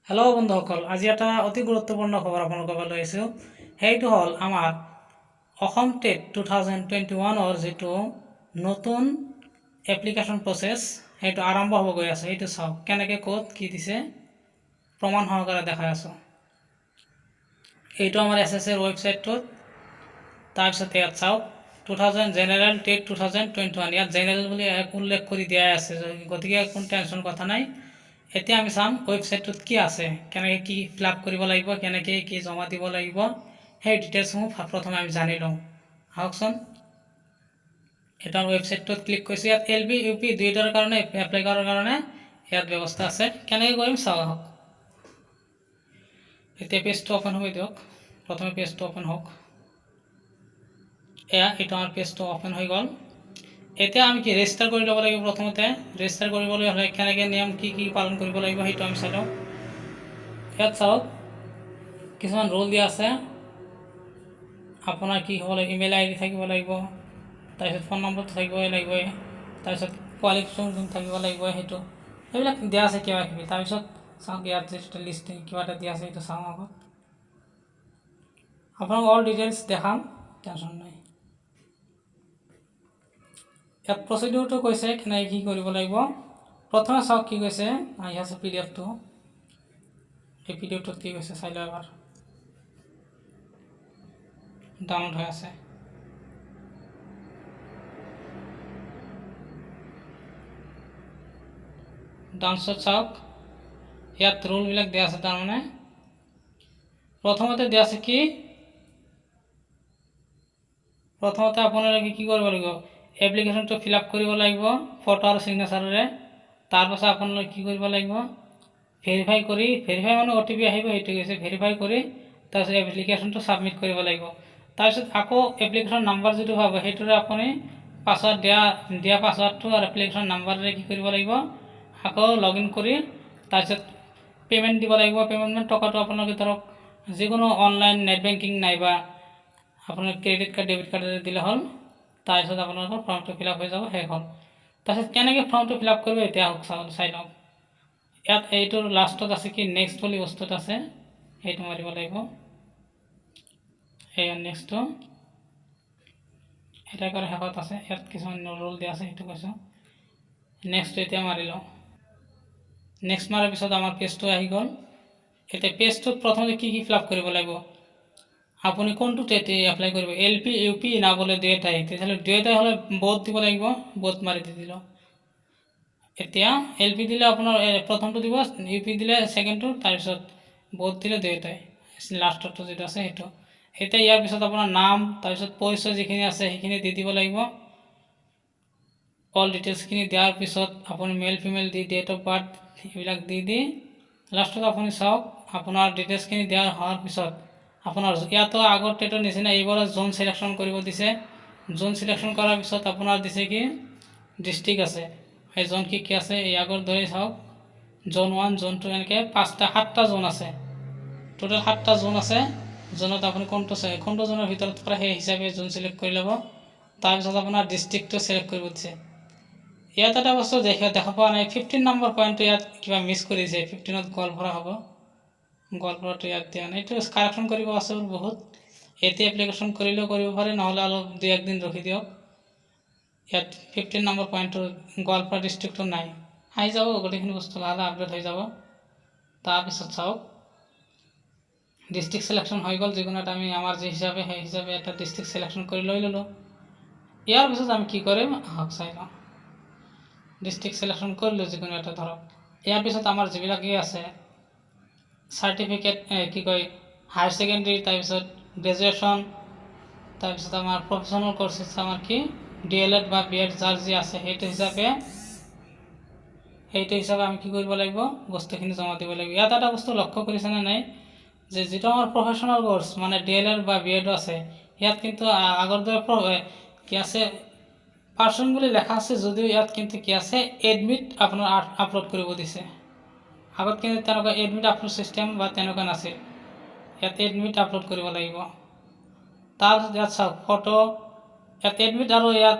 Hello बंधुসকল, আজি এটা অতি গুৰুত্বপূৰ্ণ খবৰ আপোনালোকৰ বাবে লৈ আহিছোঁ। সেইটো হ'ল আমাৰ অসম টেট 2021 যিটো নতুন এপ্লিকেশ্যন প্ৰচেছ সেইটো আৰম্ভ হ'ব গৈ আছে। সেইটো চাওক কেনেকৈ ক'ত কি দিছে প্ৰমাণ সহকাৰে দেখাই আছোঁ। এইটো আমাৰ SSCৰ ৱেবছাইটটোত। তাৰপিছত ইয়াত চাওক 2000 জেনেৰেল টেট 2021 ইয়াত জেনেৰেল বুলি উল্লেখ কৰি দিয়াই আছে, গতিকে কোনো টেনশ্যন কথা নাই। এতিয়া আমি চাম ৱেবছাইটটোত কি আছে, কেনেকৈ কি ফিল আপ কৰিব লাগিব, কেনেকৈ কি জমা দিব লাগিব, সেই ডিটেইলছসমূহ প্ৰথমে আমি জানি লওঁ। আহকচোন, এটা ৱেবছাইটটোত ক্লিক কৰিছোঁ। ইয়াত LP UP দুয়োটাৰ কাৰণে এপ্লাই কৰাৰ কাৰণে ইয়াত ব্যৱস্থা আছে। কেনেকৈ কৰিম চাওঁ আহক। এতিয়া পেজটো অ'পেন হৈ দিয়ক। প্ৰথমে পেজটো অ'পেন হওক। এইটো আমাৰ পেজটো অ'পেন হৈ গ'ল। এতিয়া আমি কি ৰেজিষ্টাৰ কৰি ল'ব লাগিব। প্ৰথমতে ৰেজিষ্টাৰ কৰিবলৈ হ'লে কেনেকৈ নিয়ম কি পালন কৰিব লাগিব সেইটো আমি চাই লওঁ। ইয়াত চাওক কিছুমান ৰোল দিয়া আছে। আপোনাৰ কি হ'ব লাগিব, ইমেইল ID থাকিব লাগিব, তাৰপিছত ফোন নম্বৰটো থাকিবই লাগিবই, তাৰপিছত কোৱালিফিকেশ্যন থাকিব লাগিব, সেইটো সেইবিলাক দিয়া আছে কিবা কিবি। তাৰপিছত চাওক ইয়াত যিটো লিষ্ট কিবা এটা দিয়া আছে সেইটো চাওঁ আগত। আপোনাক অল ডিটেইলছ দেখাম, টেনশ্যন নাই। ইয়াত প্ৰচিডিউৰটো কৈছে কেনেকৈ কি কৰিব লাগিব। প্ৰথমে চাওক কি কৈছে, আহি আছে PDF টো। এই PDF টোত কি কৈছে চাই লওঁ এবাৰ। ডাউনলোড হৈ আছে। ডাউনলোড চাওক, ইয়াত ৰুলবিলাক দিয়া আছে। তাৰমানে প্ৰথমতে দিয়া আছে কি, প্ৰথমতে আপোনালোকে কি কৰিব লাগিব, এপ্লিকেশ্যনটো ফিল আপ কৰিব লাগিব ফটো আৰু ছিগনেচাৰেৰে। তাৰপাছত আপোনালোকে কি কৰিব লাগিব, ভেৰিফাই মানে OTP আহিব, সেইটো কৈছে ভেৰিফাই কৰি তাৰপিছত এপ্লিকেশ্যনটো ছাবমিট কৰিব লাগিব। তাৰপিছত আকৌ এপ্লিকেশ্যন নাম্বাৰ যিটো পাব সেইটোৰে আপুনি পাছৱৰ্ড দিয়া পাছৱৰ্ডটো আৰু এপ্লিকেশ্যন নাম্বাৰেৰে কি কৰিব লাগিব, আকৌ লগ ইন কৰি তাৰপিছত পে'মেণ্ট দিব লাগিব। পে'মেণ্ট টকাটো আপোনালোকে ধৰক যিকোনো অনলাইন নেট বেংকিং নাইবা আপোনাৰ ক্ৰেডিট কাৰ্ড ডেবিট কাৰ্ডেৰে দিলে হ'ল। তাৰপিছত আপোনালোকৰ ফৰ্মটো ফিল আপ হৈ যাব, শেষ হ'ল। তাৰপিছত কেনেকৈ ফৰ্মটো ফিল আপ কৰিব এতিয়া চাই লওক। ইয়াত এইটোৰ লাষ্টত আছে কি নেক্সট বুলি বস্তুত আছে, সেইটো মাৰিব লাগিব। এই নেক্সটটো এটা কৰি শেষত আছে। ইয়াত কিছুমান ৰোল দিয়া আছে, সেইটো কৈছোঁ। নেক্সট এতিয়া মাৰি লওঁ। নেক্সট মাৰাৰ পিছত আমাৰ পেজটো আহি গ'ল। এতিয়া পেজটোত প্ৰথমতে কি ফিল আপ কৰিব লাগিব, আপুনি কোনটো টেট এপ্লাই কৰিব, LP UP না বোলে দুয়োটাই, তেতিয়াহ'লে দুয়োটাই হ'লে বোথ দিব লাগিব। বোথ মাৰি দি দিলোঁ। এতিয়া LP দিলে আপোনাৰ প্ৰথমটো দিব, UP দিলে ছেকেণ্ডটো, তাৰপিছত বোথ দিলে দুয়োটাই, লাষ্টৰটো যিটো আছে সেইটো। এতিয়া ইয়াৰ পিছত আপোনাৰ নাম, তাৰপিছত পৰিচয় যিখিনি আছে সেইখিনি দি দিব লাগিব। অল ডিটেইলছখিনি দিয়াৰ পিছত আপুনি মেল ফিমেল দি ডেট অফ বাৰ্থ এইবিলাক দি লাষ্টত আপুনি চাওক আপোনাৰ ডিটেইলছখিনি দিয়া হোৱাৰ পিছত আপোনাৰ ইয়াতো আগৰ টেটৰ নিচিনা এইবাৰ জোন চিলেকশ্যন কৰিব দিছে। জোন চিলেকশ্যন কৰাৰ পিছত আপোনাৰ দিছে কি ডিষ্ট্ৰিক্ট আছে, এই জোন কি আছে এই আগৰ দৰে চাওক। জোন 1 জোন 2 এনেকৈ 7টা জোন আছে, টোটেল 7টা জোন আছে। জোনত আপুনি কোনটো জোনৰ ভিতৰত পৰা সেই হিচাপে জোন চিলেক্ট কৰি ল'ব। তাৰপিছত আপোনাৰ ডিষ্ট্ৰিক্টটো চিলেক্ট কৰিব দিছে। ইয়াত এটা বস্তু দেখা পোৱা নাই, 15 নম্বৰ পইণ্টটো ইয়াত কিবা মিছ কৰিছে। 15ত গোৱালপাৰা হ'ব, গোৱালপাৰাটো ইয়াত দিয়া নাই। এইটো কাৰেকশ্যন কৰিব আছে বহুত। এতিয়া এপ্লিকেশ্যন কৰিলেও কৰিব পাৰে, নহ'লে অলপ 2-1 দিন ৰখি দিয়ক। ইয়াত 15 নম্বৰ পইণ্টটো গোৱালপাৰা ডিষ্ট্ৰিক্টটো নাই, আহি যাব। গোটেইখিনি বস্তু লাহে আপডেট হৈ যাব। তাৰপিছত চাওক ডিষ্ট্ৰিক্ট চিলেকশ্যন হৈ গ'ল। যিকোনো এটা আমি আমাৰ যি হিচাপে সেই হিচাপে এটা ডিষ্ট্ৰিক্ট চিলেকশ্যন কৰি লৈ ল'লোঁ। ইয়াৰ পিছত আমি কি কৰিম আহক চাই লওঁ। ডিষ্ট্ৰিক্ট চিলেকশ্যন কৰিলোঁ যিকোনো এটা ধৰক। ইয়াৰ পিছত আমাৰ যিবিলাক আছে চাৰ্টিফিকেট কি কয় হায়াৰ ছেকেণ্ডেৰী, তাৰপিছত গ্ৰেজুৱেশ্যন, তাৰপিছত আমাৰ প্ৰফেশ্যনেল কোৰ্চেছ আমাৰ কি DLED বা BEd যাৰ যি আছে সেইটো হিচাপে আমি কি কৰিব লাগিব, বস্তুখিনি জমা দিব লাগিব। ইয়াত এটা বস্তু লক্ষ্য কৰিছেনে নাই যে যিটো আমাৰ প্ৰফেশ্যনেল কোৰ্চ মানে DLED বা BEd আছে, ইয়াত কিন্তু আগৰ দৰে কি আছে পাৰ্চন বুলি লেখা আছে, যদিও ইয়াত কিন্তু কি আছে এডমিট আপোনাৰ আপলোড কৰিব দিছে। আগত কিন্তু তেনেকুৱা এডমিট আপলোড চিষ্টেম বা তেনেকুৱা নাছিল। ইয়াত এডমিট আপলোড কৰিব লাগিব। তাৰপিছত ইয়াত চাওক ফটো, ইয়াত এডমিট আৰু ইয়াত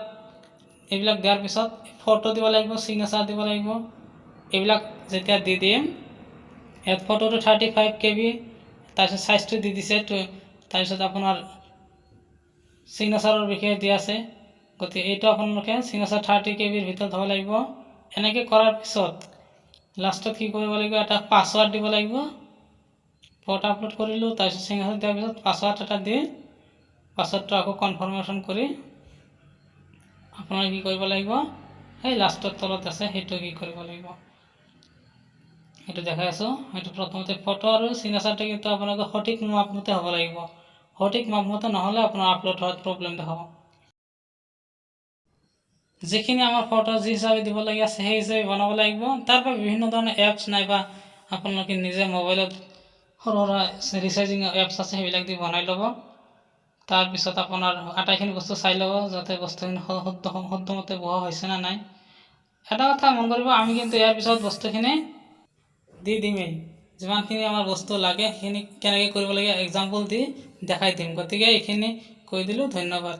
এইবিলাক দিয়াৰ পিছত ফটো দিব লাগিব, ছিগনেচাৰ দিব লাগিব। এইবিলাক যেতিয়া দি দিম ইয়াত ফটোটো 35 KB, তাৰপিছত সাইজটো দি দিছে, তাৰপিছত আপোনাৰ সিগনেচাৰৰ বিষয়ে দিয়া আছে। গতিকে এইটো আপোনালোকে সিগনেচাৰ 30 KBৰ ভিতৰত হ'ব লাগিব। এনেকৈ কৰাৰ পিছত লাষ্টত কি কৰিব লাগিব, এটা পাছৱাৰ্ড দিব লাগিব। ফটো আপলোড কৰিলোঁ, তাৰপিছত সিগনেচাৰ দিয়াৰ পিছত পাছৱাৰ্ড এটা দি পাছৱাৰ্ডটো আকৌ কনফাৰ্মেশ্যন কৰি আপোনালোকে কি কৰিব লাগিব, সেই লাষ্টৰ তলত আছে সেইটো কি কৰিব লাগিব, সেইটো দেখাই আছোঁ। সেইটো প্ৰথমতে ফটো আৰু সিগনেচাৰটো কিন্তু আপোনালোকৰ সঠিক মাপমতে হ'ব লাগিব। সঠিক মাপমতে নহ'লে আপোনাৰ আপলোড হোৱাত প্ৰব্লেম দেখাব। যিখিনি আমাৰ ফটো যি হিচাপে দিবলগীয়া আছে সেই হিচাপে বনাব লাগিব। তাৰ পৰা বিভিন্ন ধৰণৰ এপছ নাইবা আপোনালোকে নিজে মোবাইলত সৰু সুৰা ৰিচাৰ্জিং এপছ আছে, সেইবিলাক দি বনাই ল'ব। তাৰপিছত আপোনাৰ আটাইখিনি বস্তু চাই ল'ব যাতে বস্তুখিনি শুদ্ধমতে বহা হৈছে নে নাই। এটা কথা মন কৰিব, আমি কিন্তু ইয়াৰ পিছত বস্তুখিনি দি দিমেই। যিমানখিনি আমাৰ বস্তু লাগে সেইখিনি কেনেকৈ কৰিব লাগে এক্সাম্পল দি দেখাই দিম। গতিকে এইখিনি কৈ দিলোঁ, ধন্যবাদ।